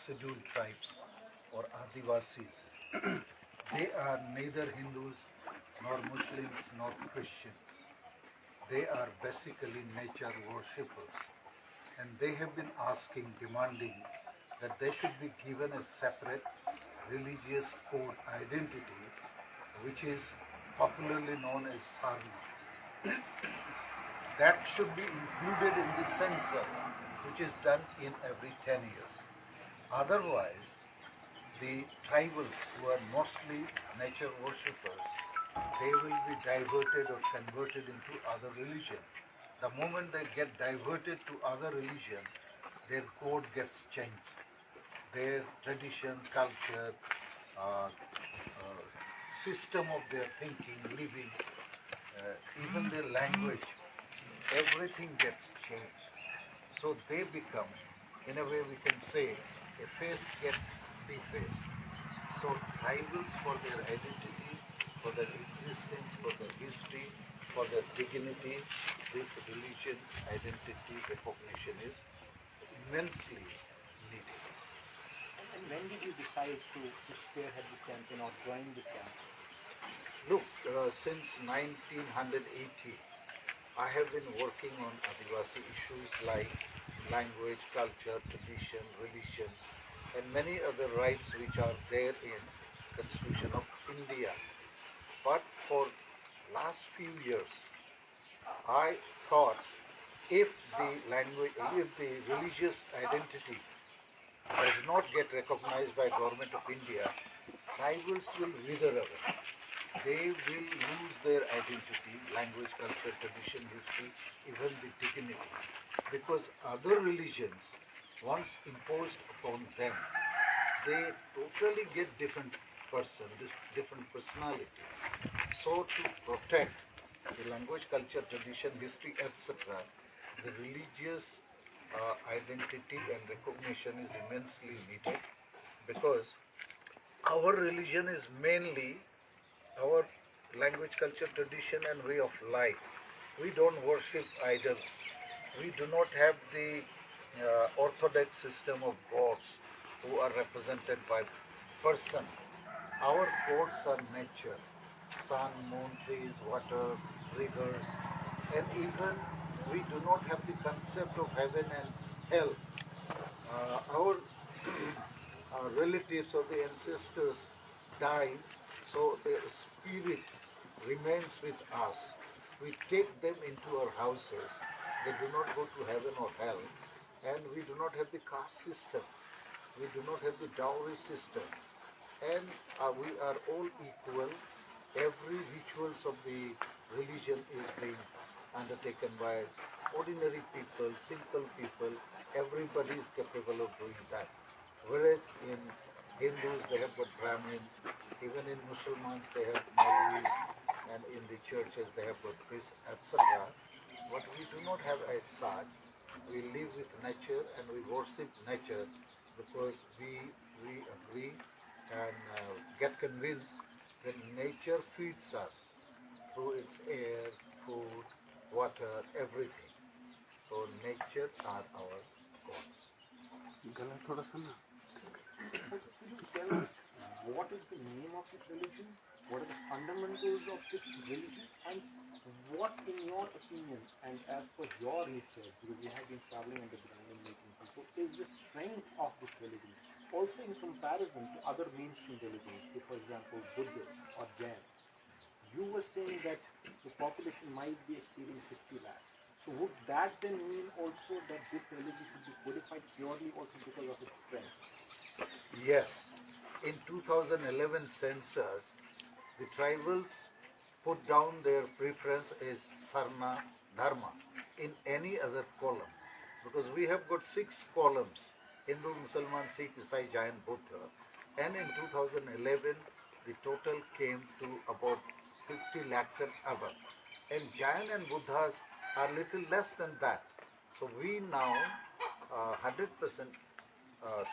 scheduled tribes or Adivasis. They are neither Hindus nor Muslims nor Christians. They are basically nature worshippers, and they have been asking, demanding that they should be given a separate religious code identity, which is popularly known as Sarna. That should be included in the census, which is done in every 10 years. Otherwise, the tribals, who are mostly nature worshippers, they will be diverted or converted into other religion. The moment they get diverted to other religion, their code gets changed. Their tradition, culture, system of their thinking, living, even their language, everything gets changed. So they become, in a way we can say, a face gets defaced. So tribals, for their identity, for their existence, for their history, for their dignity, this religion identity recognition is immensely needed. And when did you decide to spearhead the campaign or join the campaign? Look, since 1980, I have been working on Adivasi issues like language, culture, tradition, religion, and many other rights which are there in Constitution of India. But for last few years, I thought if the language, if the religious identity does not get recognized by Government of India, tribals will wither away. They will lose their identity, language, culture, tradition, history, even the dignity. Because other religions, once imposed upon them, they totally get different person, different personality. So to protect the language, culture, tradition, history, etc., the religious identity and recognition is immensely needed, because our religion is mainly our language, culture, tradition and way of life. We don't worship idols. We do not have the orthodox system of gods who are represented by person. Our gods are nature, sun, moon, trees, water, rivers, and even we do not have the concept of heaven and hell. Our relatives or the ancestors die, so their spirit remains with us. We take them into our houses. They do not go to heaven or hell. And we do not have the caste system. We do not have the dowry system. And we are all equal. Every rituals of the religion is being undertaken by ordinary people, simple people. Everybody is capable of doing that. Whereas in Hindus they have got Brahmins, even in Muslims they have Majhi, and in the churches they have got priests, etc. But we do not have as such. We live with nature and we worship nature because we agree and get convinced that nature feeds us through its air, food, water, everything. So nature are our gods. Could you tell us what is the name of this religion, what are the fundamentals of this religion, and what, in your opinion, and as per your research, because you have been traveling on the ground and meeting people, is the strength of this religion, also in comparison to other mainstream religions, say for example Buddhist or Jain? You were saying that the population might be exceeding 50 lakhs. So would that then mean also that this religion should be codified purely also because of its strength? Yes. In 2011 census, the tribals put down their preference as Sarna Dharma in any other column. Because we have got 6 columns, Hindu, Muslim, Sikh, Isai, Jain, Buddha. And in 2011, the total came to about 50 lakhs and above. And Jain and Buddhas are little less than that. So we now 100%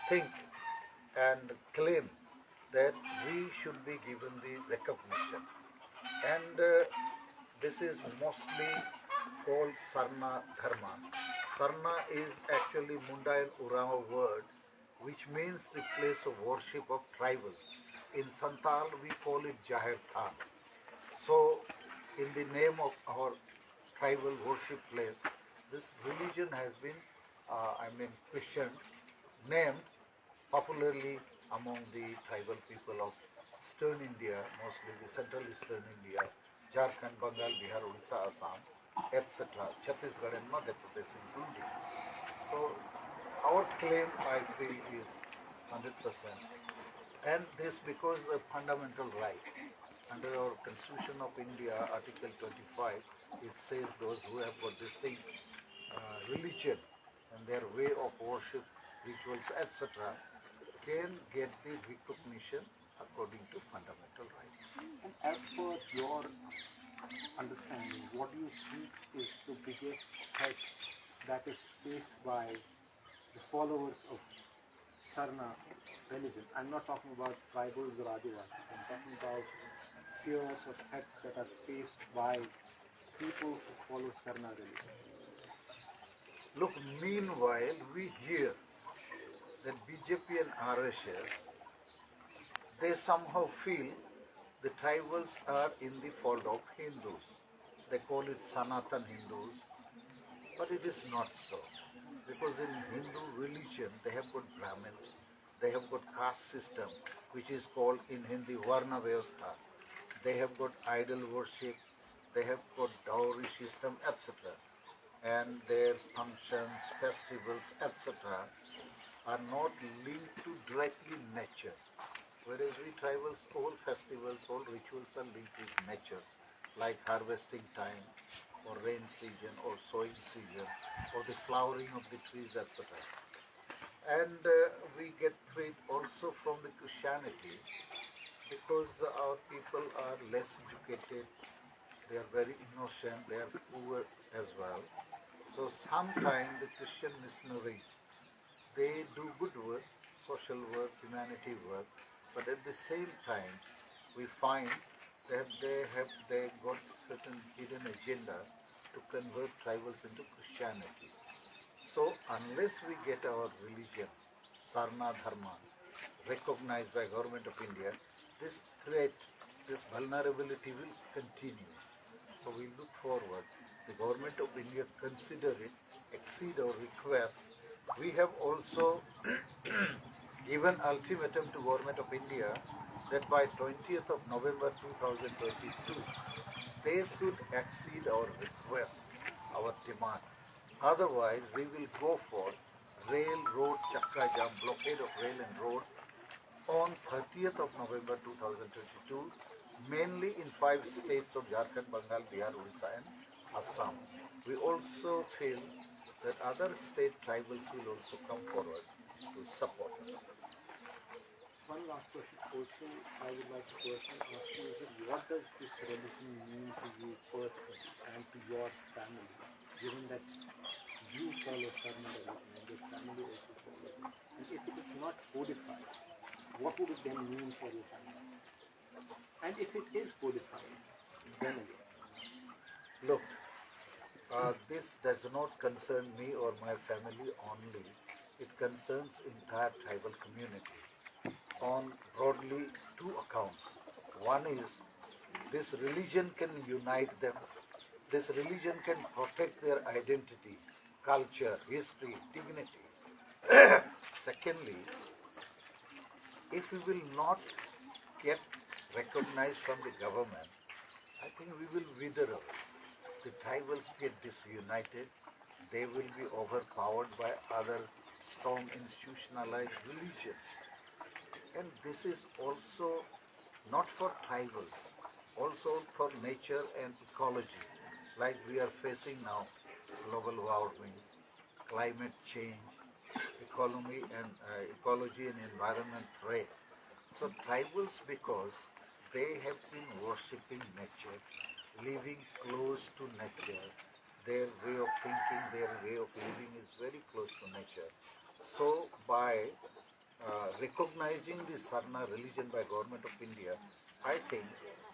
think and claim that we should be given the recognition. And this is mostly called Sarna Dharma. Sarna is actually Munda and Urao word which means the place of worship of tribals. In Santal, we call it Jahir Than. So, in the name of our tribal worship place, this religion has been, Christian, named popularly among the tribal people of Eastern India, mostly the Central Eastern India, Jharkhand, Bengal, Bihar, Odisha, Assam, etc., Chhattisgarh and Madhya Pradesh including. So our claim, I feel, is 100%. And this because the fundamental right. Under our Constitution of India, Article 25, it says those who have got distinct religion and their way of worship, rituals, etc., can get the recognition according to fundamental rights. And as per your understanding, what do you think is the biggest threat that is faced by the followers of Sarna religion? I'm not talking about tribals or Adivasis. I'm talking about fears or threats that are faced by people who follow Sarna religion. Look, meanwhile, we hear that BJP and RSS, they somehow feel the tribals are in the fold of Hindus. They call it Sanatan Hindus, but it is not so. Because in Hindu religion, they have got Brahmins, they have got caste system, which is called in Hindi Varna Vyavastha. They have got idol worship, they have got dowry system, etc. And their functions, festivals, etc. are not linked to directly nature. Whereas we tribals, all festivals, all rituals are linked with nature, like harvesting time, or rain season, or sowing season, or the flowering of the trees, etc. And we get threat also from the Christianity, because our people are less educated, they are very innocent, they are poor as well. So sometimes the Christian missionaries, they do good work, social work, humanity work, but at the same time, we find that they got certain hidden agenda to convert tribals into Christianity. So unless we get our religion, Sarna Dharma, recognized by Government of India, this threat, this vulnerability will continue. So we look forward, the Government of India consider it, exceed our request. We have also given ultimatum to Government of India that by 20th of November 2022, they should exceed our request, our demand. Otherwise, we will go for rail, road, chakka jam, blockade of rail and road on 30th of November 2022, mainly in 5 states of Jharkhand, Bengal, Bihar, Odisha and Assam. We also feel that other state tribals will also come forward to support. One last question also I would like to personally ask you is that what does this religion mean to you personally and to your family, given that you follow Sarna religion and your family also follows it? And if it is not codified, what would it then mean for your family? And if it is codified, then again. Look, this does not concern me or my family only. It concerns entire tribal community on broadly 2 accounts. One is this religion can unite them. This religion can protect their identity, culture, history, dignity. Secondly, if we will not get recognized from the government, I think we will wither away. The tribals get disunited, they will be overpowered by other strong institutionalized religions. And this is also not for tribals, also for nature and ecology, like we are facing now, global warming, climate change, ecology and environment threat. So tribals, because they have been worshipping nature, living close to nature, their way of thinking, their way of living is very close to nature. So by recognizing the Sarna religion by Government of India, I think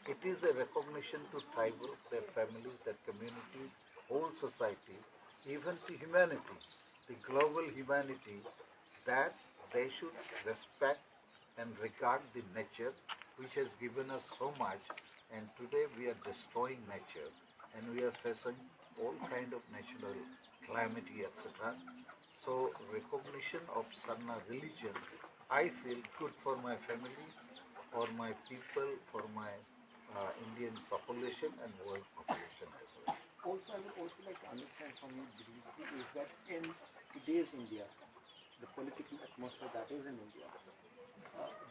it is a recognition to tribals, their families, their community, whole society, even to humanity, the global humanity, that They should respect and regard the nature which has given us so much, and today we are destroying nature and we are facing all kind of natural calamity, etc. So recognition of Sarna religion, I feel good for my family, for my people, for my Indian population and world population as well. Also, I would also like to understand from you briefly is that in today's India, the political atmosphere that is in India,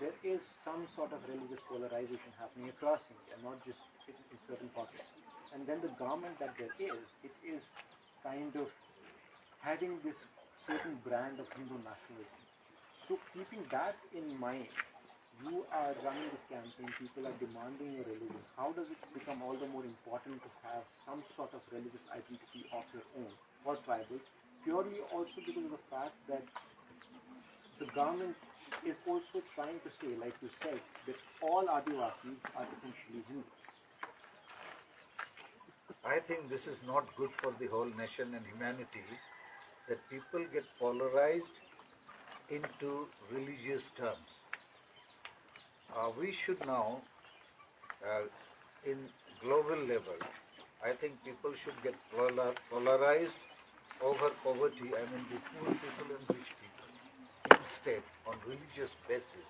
there is some sort of religious polarization happening across India, not just in certain pockets. And then the government that there is, it is kind of having this certain brand of Hindu nationalism. So keeping that in mind, you are running this campaign, people are demanding your religion. How does it become all the more important to have some sort of religious identity of your own or tribal? Purely also because of the fact that the government is also trying to say, like you said, that all Adivasis are essentially Hindus. I think this is not good for the whole nation and humanity, that people get polarized into religious terms. We should now, in global level, I think people should get polarized over poverty, I mean the poor people and rich people. Instead, on religious basis,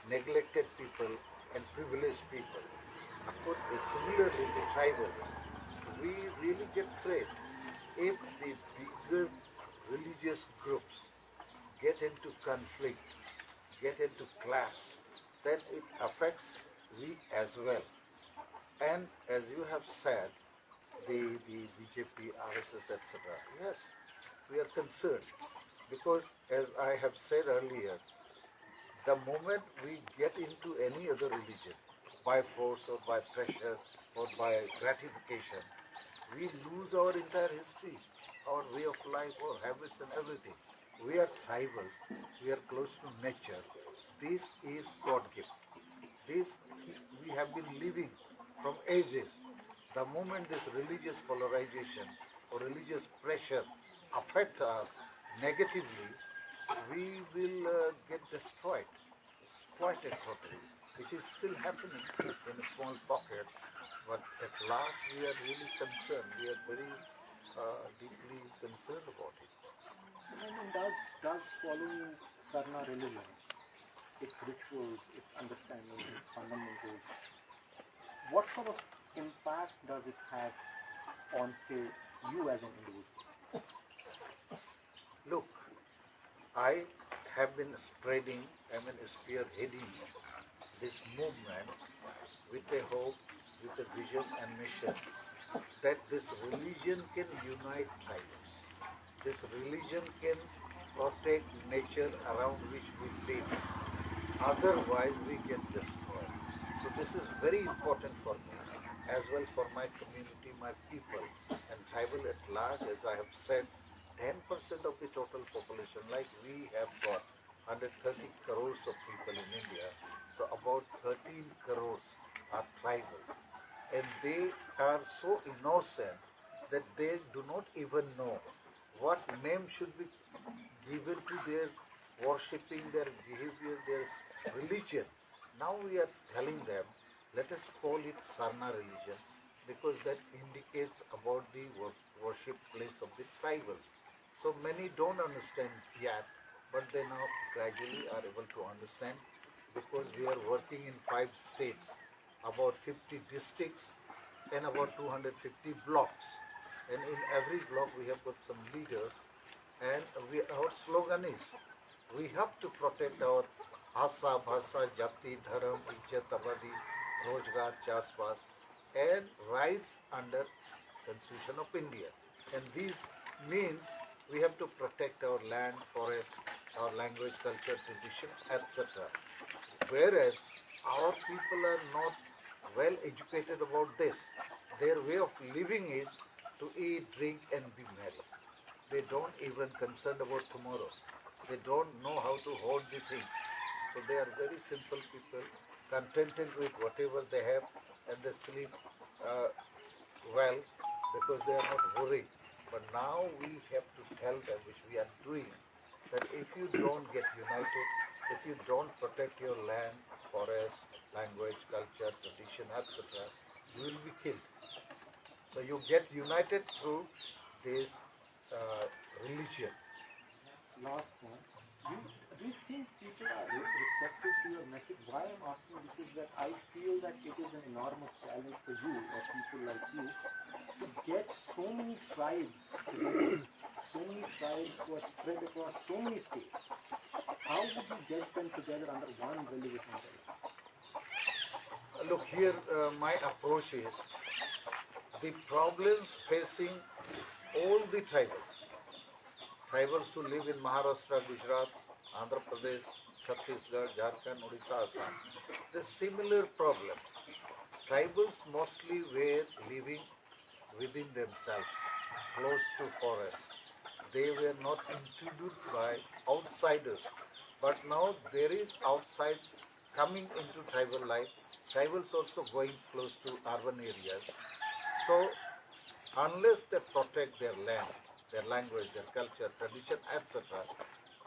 neglected people and privileged people. Similarly, the tribal, we really get afraid if the bigger religious groups get into conflict, get into clash, then it affects we as well. And as you have said, the BJP, RSS, etc. Yes, we are concerned because, as I have said earlier, the moment we get into any other religion, by force or by pressure or by gratification, we lose our entire history, our way of life, our habits and everything. We are tribal, we are close to nature. This is God gift. This we have been living from ages. The moment this religious polarization or religious pressure affect us negatively, we will get destroyed, exploited totally, which is still happening in a small pocket. But at large, we are really concerned. We are very deeply concerned about it. I mean, does following Sarna religion, its rituals, its understanding, its fundamentals, what sort of impact does it have on, say, you as an individual? Look, I have been spreading, spearheading this movement with a hope, with a vision and mission that this religion can unite tribes. This religion can protect nature around which we live. Otherwise, we get destroyed. So this is very important for me, as well for my community, my people, and tribal at large. As I have said, 10% of the total population, like we have got 130 crores of people in India, so about 13 crores are tribal. And they are so innocent that they do not even know what name should be given to their worshipping, their behavior, their religion. Now we are telling them, let us call it Sarna religion, because that indicates about the worship place of the tribals. So many don't understand yet, but they now gradually are able to understand, because we are working in 5 states, about 50 districts and about 250 blocks. And in every block we have got some leaders, and our slogan is, we have to protect our Asa, Bhasa, Jati, Dharam, Ijjat, Abadi, Rojgar, Chasbas, and rights under Constitution of India. And these means we have to protect our land, forest, our language, culture, tradition, etc. Whereas our people are not well educated about this. Their way of living is to eat, drink, and be merry. They don't even concerned about tomorrow. They don't know how to hold the things. So they are very simple people, contented with whatever they have, and they sleep well because they are not worried. But now we have to tell them, which we are doing, that if you don't get united, if you don't protect your land, forest, language, culture, tradition, etc., you will be killed. So you get united through this religion. Last one. Do you think people are receptive to your message? Why I'm asking this is that I feel that it is an enormous challenge for you or people like you to get so many tribes together, so many tribes who are spread across so many states. How would you get them together under one religious umbrella? Look, here my approach is the problems facing all the tribals who live in Maharashtra, Gujarat, Andhra Pradesh, Chhattisgarh, Jharkhand, Odisha, Assam, the similar problems. Tribals mostly were living within themselves, close to forests. They were not introduced by outsiders. But now there is outside coming into tribal life. Tribals also going close to urban areas. So unless they protect their land, their language, their culture, tradition, etc.,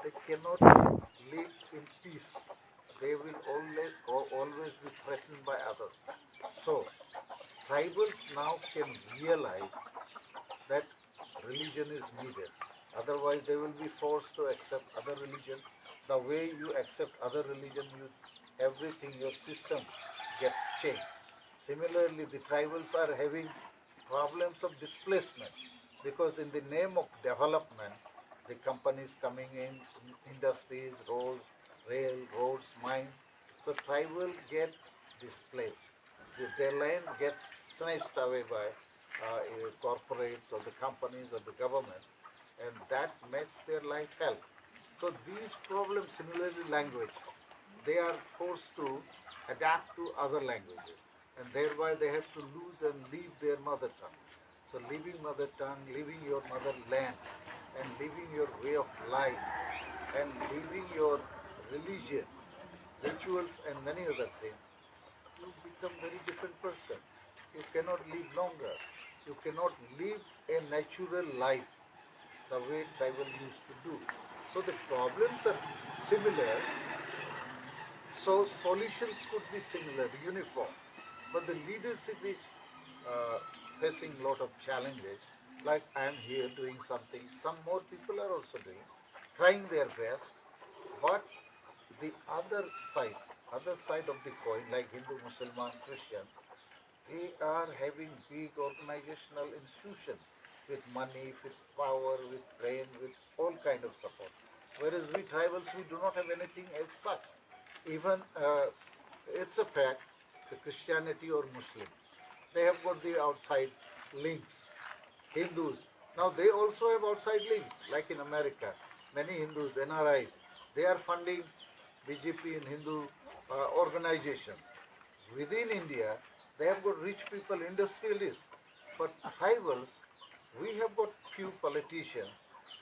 they cannot live in peace. They will always be threatened by others. So tribals now can realize that religion is needed. Otherwise, they will be forced to accept other religion. The way you accept other religion, everything, your system gets changed. Similarly, the tribals are having problems of displacement because in the name of development, the companies coming in, industries, roads, railroads, mines. So tribal get displaced. Their land gets snatched away by corporates or the companies or the government, and that makes their life hell. So these problems, similarly language, they are forced to adapt to other languages, and thereby they have to lose and leave their mother tongue. So leaving mother tongue, leaving your motherland, and leaving your way of life, and leaving your religion, rituals, and many other things, you become very different person. You cannot live longer. You cannot live a natural life the way tribal used to do. So the problems are similar. So solutions could be similar, uniform. But the leadership is facing a lot of challenges. Like I am here doing something. Some more people are also doing, trying their best. But the other side of the coin, like Hindu, Muslim, Christian, they are having big organizational institutions with money, with power, with brain, with all kind of support. Whereas we tribals, we do not have anything as such. Even it's a fact, the Christianity or Muslims, they have got the outside links. Hindus, now they also have outside links, like in America. Many Hindus, NRIs, they are funding BJP and Hindu organizations. Within India, they have got rich people, industrialists. But tribals, we have got few politicians.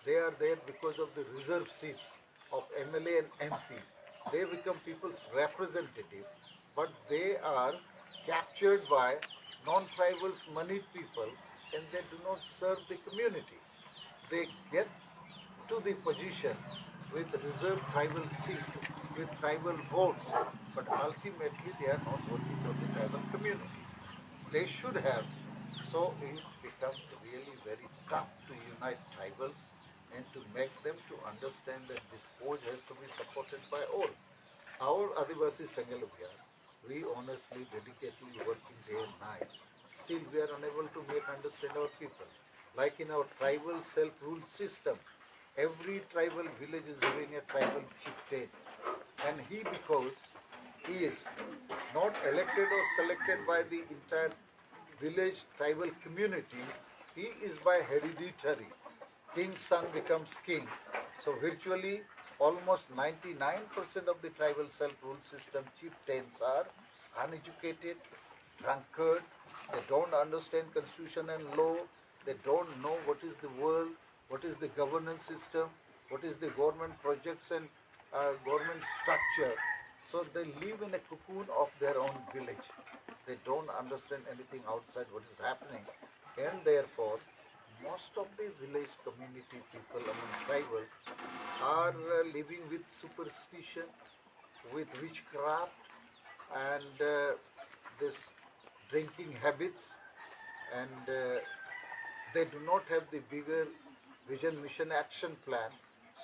They are there because of the reserve seats of MLA and MP. They become people's representative, but they are captured by non-tribals, moneyed people, and they do not serve the community. They get to the position with reserved tribal seats, with tribal votes, but ultimately they are not working for the tribal community. They should have. So it becomes really very tough to unite tribals and to make them to understand that this cause has to be supported by all. Our Adivasi Sangalubya, we honestly, dedicatedly working day and night. Still we are unable to make understand our people. Like in our tribal self-rule system, every tribal village is having a tribal chieftain. And he, because he is not elected or selected by the entire village tribal community, he is by hereditary. King's son becomes king. So virtually almost 99% of the tribal self-rule system chieftains are uneducated, drunkards, they don't understand constitution and law, they don't know what is the world, what is the governance system, what is the government projects and government structure. So they live in a cocoon of their own village. They don't understand anything outside what is happening, and therefore most of the village community people among tribals are living with superstition, with witchcraft, and this drinking habits, and they do not have the bigger vision, mission, action plan.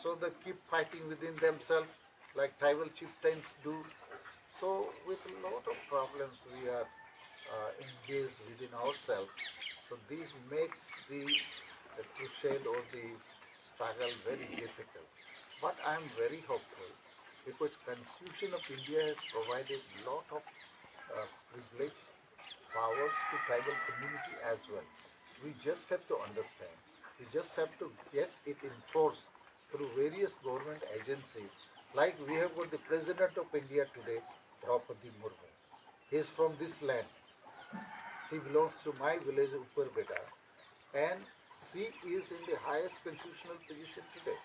So they keep fighting within themselves like tribal chieftains do. So with a lot of problems we are engaged within ourselves. So this makes the crusade or the struggle very difficult. But I am very hopeful because Constitution of India has provided lot of privilege, powers to tribal community as well. We just have to understand. We just have to get it enforced through various government agencies. Like we have got the President of India today, Draupadi Murmu. He is from this land. She belongs to my village, Uparbeta, and she is in the highest constitutional position today.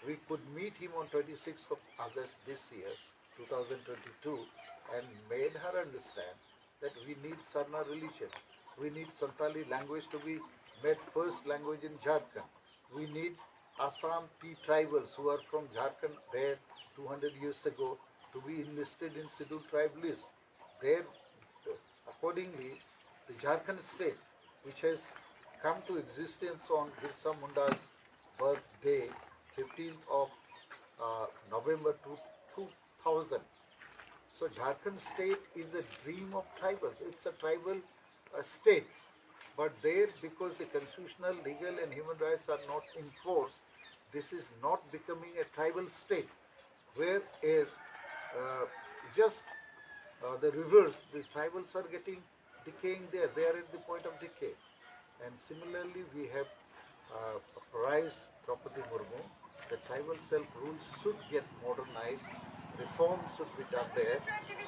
We could meet him on 26th of August this year, 2022, and made her understand that we need Sarna religion. We need Santali language to be made first language in Jharkhand. We need Assam tea tribals who are from Jharkhand there 200 years ago to be enlisted in scheduled tribe list. There, accordingly, the Jharkhand state, which has come to existence on Birsa Munda's birthday, 15th of November 2000. So Jharkhand state is a dream of tribals. It's a tribal state. But there, because the constitutional, legal and human rights are not enforced, this is not becoming a tribal state. Whereas just the reverse, the tribals are getting decaying there. They are at the point of decay. And similarly, we have authorized Draupadi Murmu. The tribal self-rule should get modernized. Reforms should be done there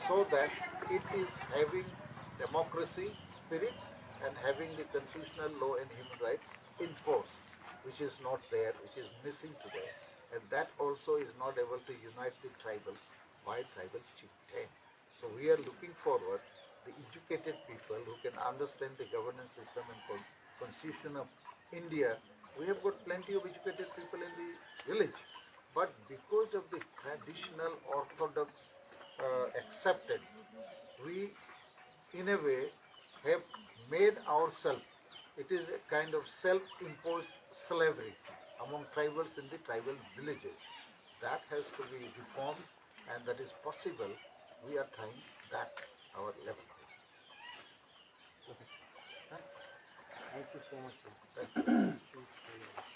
so that it is having democracy spirit and having the constitutional law and human rights enforced, which is not there, which is missing today. And that also is not able to unite the tribals by tribal chieftain. So we are looking forward the educated people who can understand the governance system and constitution of India. We have got plenty of educated people in the village, but because of the traditional orthodox accepted, we in a way have made ourselves, it is a kind of self-imposed slavery among tribals in the tribal villages. That has to be reformed, and that is possible. We are trying that our level. Thank you so much, sir. Thank you.